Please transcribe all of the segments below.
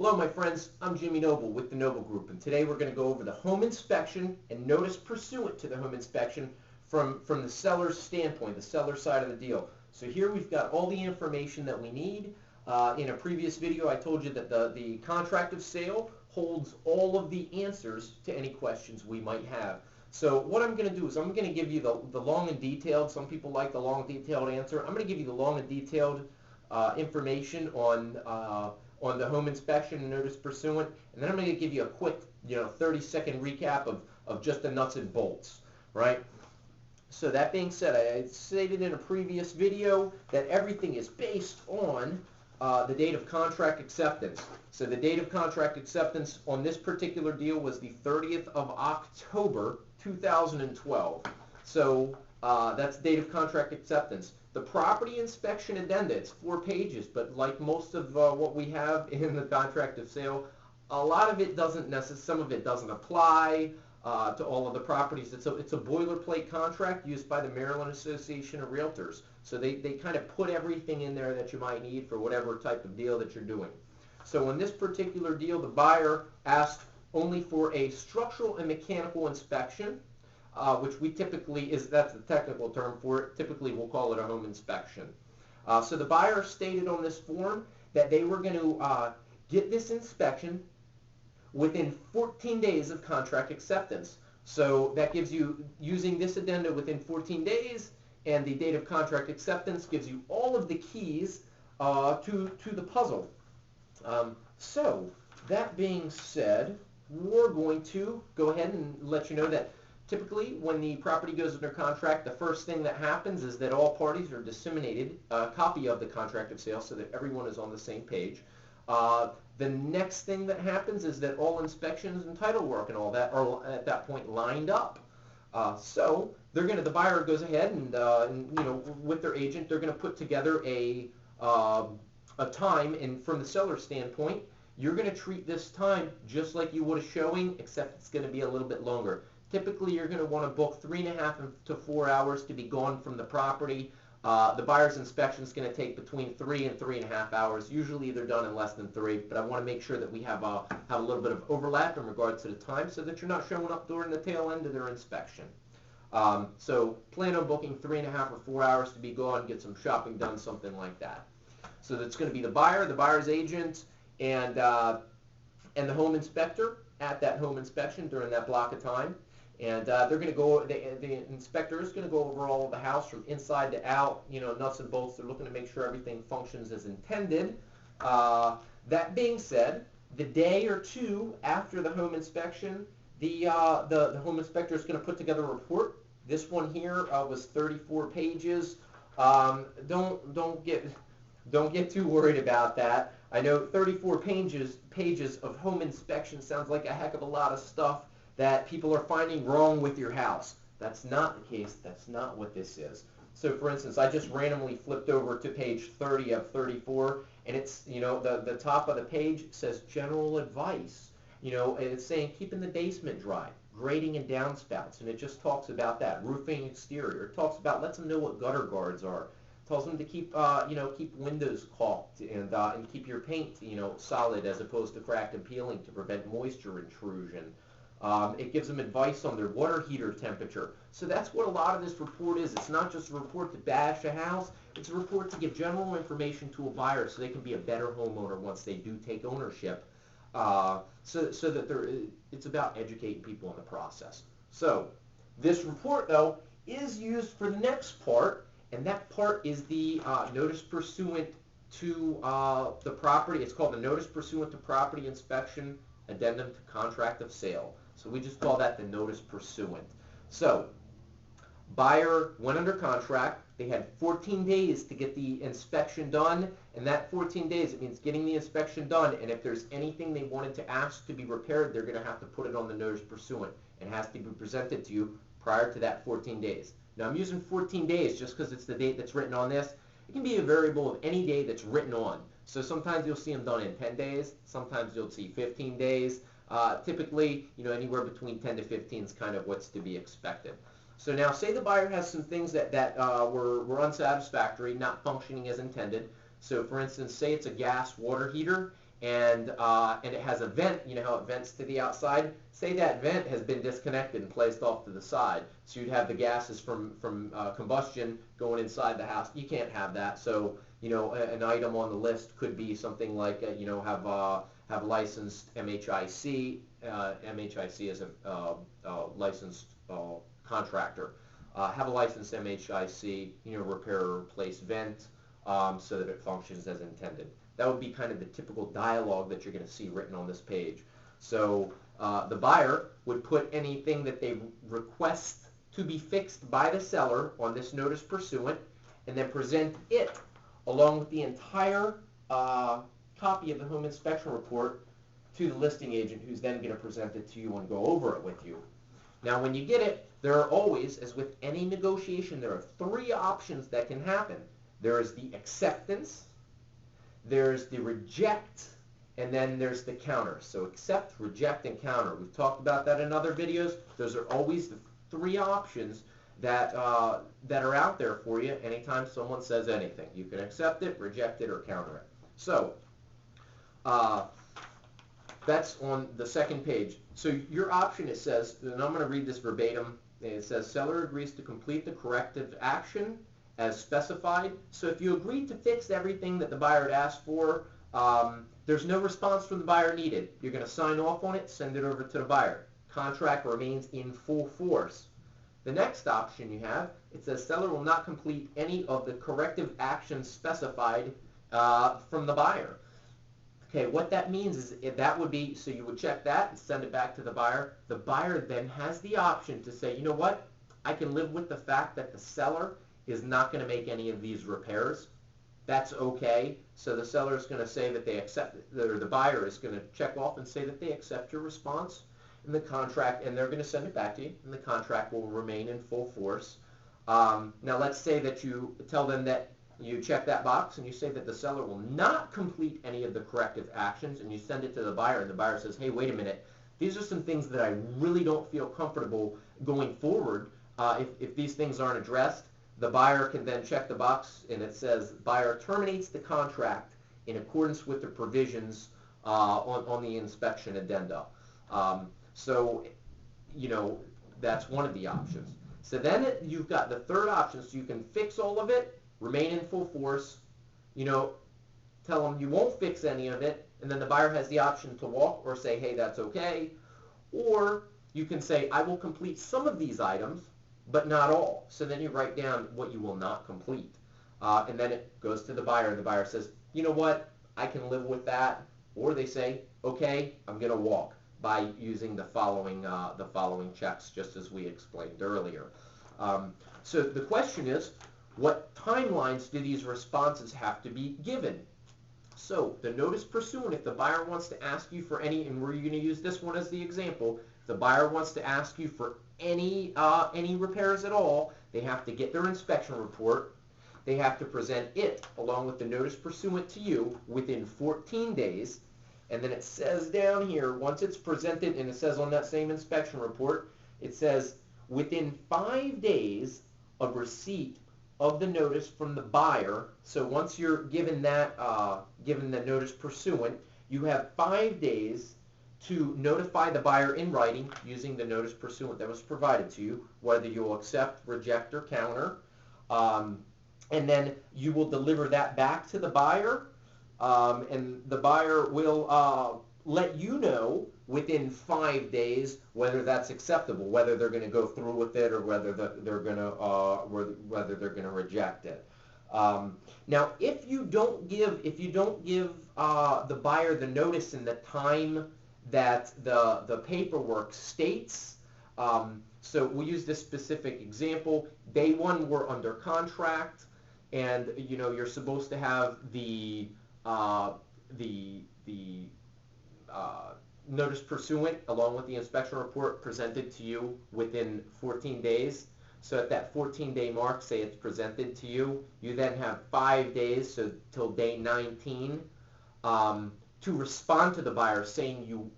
Hello my friends, I'm Jimmy Noble with the Noble Group, and today we're going to go over the home inspection and notice pursuant to the home inspection from the seller's standpoint, the seller side of the deal. So here we've got all the information that we need. In a previous video I told you that the contract of sale holds all of the answers to any questions we might have. So what I'm going to do is I'm going to give you the long and detailed, some people like the long detailed answer, I'm going to give you the long and detailed information on the home inspection and notice pursuant, and then I'm going to give you a quick 30-second recap of just the nuts and bolts, right? So that being said, I stated in a previous video that everything is based on the date of contract acceptance. So the date of contract acceptance on this particular deal was the 30th of October 2012. So that's the date of contract acceptance. The property inspection addenda, it's 4 pages, but like most of what we have in the contract of sale, a lot of it doesn't some of it doesn't apply to all of the properties. It's a boilerplate contract used by the Maryland Association of Realtors. So they kind of put everything in there that you might need for whatever type of deal that you're doing. So in this particular deal, the buyer asked only for a structural and mechanical inspection, which we typically that's the technical term for it. Typically we'll call it a home inspection. So the buyer stated on this form that they were going to get this inspection within 14 days of contract acceptance. So that gives you, using this addenda within 14 days and the date of contract acceptance, gives you all of the keys to the puzzle. So that being said, we're going to go ahead and let you know that typically when the property goes under contract, the first thing that happens is that all parties are disseminated a copy of the contract of sale so that everyone is on the same page. The next thing that happens is that all inspections and title work and all that are at that point lined up. So the buyer goes ahead and with their agent, they're going to put together a time, and from the seller's standpoint, you're going to treat this time just like you would a showing, except it's going to be a little bit longer. Typically, you're going to want to book 3.5 to 4 hours to be gone from the property. The buyer's inspection is going to take between 3 and 3.5 hours. Usually they're done in less than 3, but I want to make sure that we have a little bit of overlap in regards to the time so that you're not showing up during the tail end of their inspection. So plan on booking 3.5 or 4 hours to be gone, get some shopping done, something like that. So that's going to be the buyer, the buyer's agent, and the home inspector at that home inspection during that block of time. And they're going to go, the inspector is going to go over all of the house from inside to out, nuts and bolts. They're looking to make sure everything functions as intended. That being said, the day or two after the home inspection, the home inspector is going to put together a report. This one here was 34 pages. Don't get too worried about that. I know 34 pages of home inspection sounds like a heck of a lot of stuff that people are finding wrong with your house. That's not the case. That's not what this is. So for instance, I just randomly flipped over to page 30 of 34, and it's, the top of the page says general advice. It's saying keeping the basement dry, grading and downspouts, and it just talks about that. Roofing exterior. It talks about, lets them know what gutter guards are. It tells them to keep, keep windows caulked and keep your paint, solid as opposed to cracked and peeling to prevent moisture intrusion. It gives them advice on their water heater temperature. So that's what a lot of this report is. It's not just a report to bash a house. It's a report to give general information to a buyer so they can be a better homeowner once they do take ownership. So that it's about educating people in the process. So this report, though, is used for the next part, and that part is the notice pursuant to the property. It's called the notice pursuant to property inspection addendum to contract of sale. So we just call that the notice pursuant. So buyer went under contract. They had 14 days to get the inspection done, and that 14 days, it means getting the inspection done, and if there's anything they wanted to ask to be repaired, they're going to have to put it on the notice pursuant. It has to be presented to you prior to that 14 days. Now I'm using 14 days just because it's the date that's written on this. It can be a variable of any day that's written on. So sometimes you'll see them done in 10 days, sometimes you'll see 15 days. Typically, anywhere between 10 to 15 is kind of what's to be expected. So now say the buyer has some things that were unsatisfactory, not functioning as intended. So for instance, say it's a gas water heater and it has a vent. You know how it vents to the outside? Say that vent has been disconnected and placed off to the side. So you'd have the gases from combustion going inside the house. You can't have that. So, you know, an item on the list could be something like, you know, have licensed MHIC. MHIC is a licensed contractor. Have a licensed MHIC, you know, repair or replace vent so that it functions as intended. That would be kind of the typical dialogue that you're going to see written on this page. So the buyer would put anything that they request to be fixed by the seller on this notice pursuant, and then present it along with the entire copy of the home inspection report to the listing agent, who's then going to present it to you and go over it with you. Now when you get it, there are always, as with any negotiation, there are three options that can happen. There is the acceptance, there's the reject, and then there's the counter. So accept, reject, and counter. We've talked about that in other videos. Those are always the three options that are out there for you anytime someone says anything. You can accept it, reject it, or counter it. So that's on the second page. So your option, it says, and I'm going to read this verbatim, it says, seller agrees to complete the corrective action as specified. So if you agreed to fix everything that the buyer had asked for, there's no response from the buyer needed. You're going to sign off on it, send it over to the buyer. Contract remains in full force. The next option you have, it says seller will not complete any of the corrective actions specified from the buyer. Okay, what that means is that would be, so you would check that and send it back to the buyer. The buyer then has the option to say, you know what, I can live with the fact that the seller is not going to make any of these repairs. That's okay. So the seller is going to say that they accept, or the buyer is going to check off and say that they accept your response in the contract, and they're going to send it back to you, and the contract will remain in full force. Now let's say that you tell them that you check that box and you say that the seller will not complete any of the corrective actions, and you send it to the buyer, and the buyer says, hey, wait a minute, these are some things that I really don't feel comfortable going forward. If these things aren't addressed, the buyer can then check the box, and it says buyer terminates the contract in accordance with the provisions on the inspection addenda. So, you know, that's one of the options. So then you've got the third option, so you can fix all of it, remain in full force, you know, tell them you won't fix any of it, and then the buyer has the option to walk or say, hey, that's okay. Or you can say, I will complete some of these items, but not all. So then you write down what you will not complete. And then it goes to the buyer, and the buyer says, you know what, I can live with that. Or they say, okay, I'm going to walk, by using the following checks, just as we explained earlier. So the question is, what timelines do these responses have to be given? So the notice pursuant, if the buyer wants to ask you for any, and we're going to use this one as the example, if the buyer wants to ask you for any repairs at all, they have to get their inspection report. They have to present it along with the notice pursuant to you within 14 days. And then it says down here, once it's presented, and it says on that same inspection report, it says within 5 days of receipt of the notice from the buyer. So once you're given that, given the notice pursuant, you have 5 days to notify the buyer in writing using the notice pursuant that was provided to you, whether you'll accept, reject, or counter. And then you will deliver that back to the buyer. And the buyer will let you know within 5 days whether that's acceptable, whether they're going to go through with it, or whether they're going to reject it. Now, if you don't give the buyer the notice in the time that the paperwork states, so we'll use this specific example. Day one, we're under contract, and you know you're supposed to have the notice pursuant along with the inspection report presented to you within 14 days. So at that 14-day mark, say it's presented to you, you then have 5 days, so till day 19, to respond to the buyer saying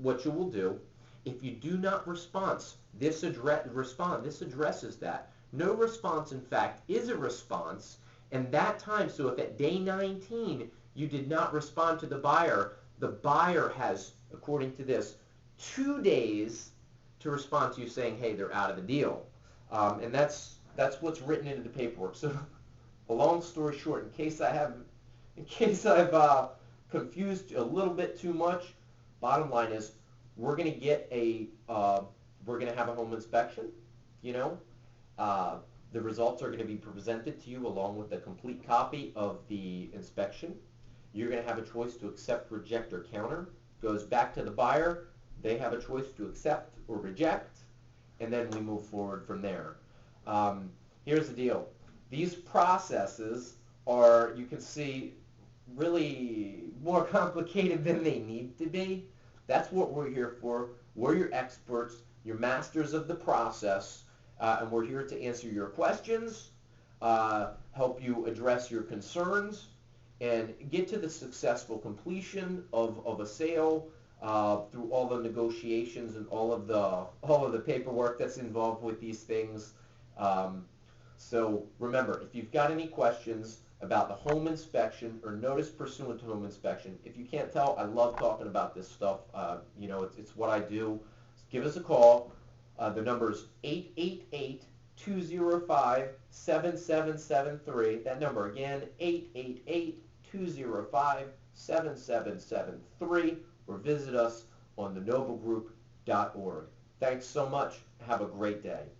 what you will do. If you do not respond, this addresses that. No response, in fact, is a response. And that time, so if at day 19 you did not respond to the buyer has, according to this, 2 days to respond to you saying, hey, they're out of the deal. And that's what's written into the paperwork. So, a long story short, in case I've confused a little bit too much, bottom line is we're going to have a home inspection. You know, the results are going to be presented to you along with a complete copy of the inspection. You're going to have a choice to accept, reject, or counter. Goes back to the buyer. They have a choice to accept or reject, and then we move forward from there. Here's the deal. These processes are, you can see, really more complicated than they need to be. That's what we're here for. We're your experts, your masters of the process, and we're here to answer your questions, help you address your concerns, and get to the successful completion of a sale through all the negotiations and all of the paperwork that's involved with these things. So remember, if you've got any questions about the home inspection or notice pursuant to home inspection, if you can't tell, I love talking about this stuff. You know, it's what I do. Give us a call. The number is 888-205-7773. That number again, 888-205-7773. Or visit us on thenoblegroup.org. Thanks so much. Have a great day.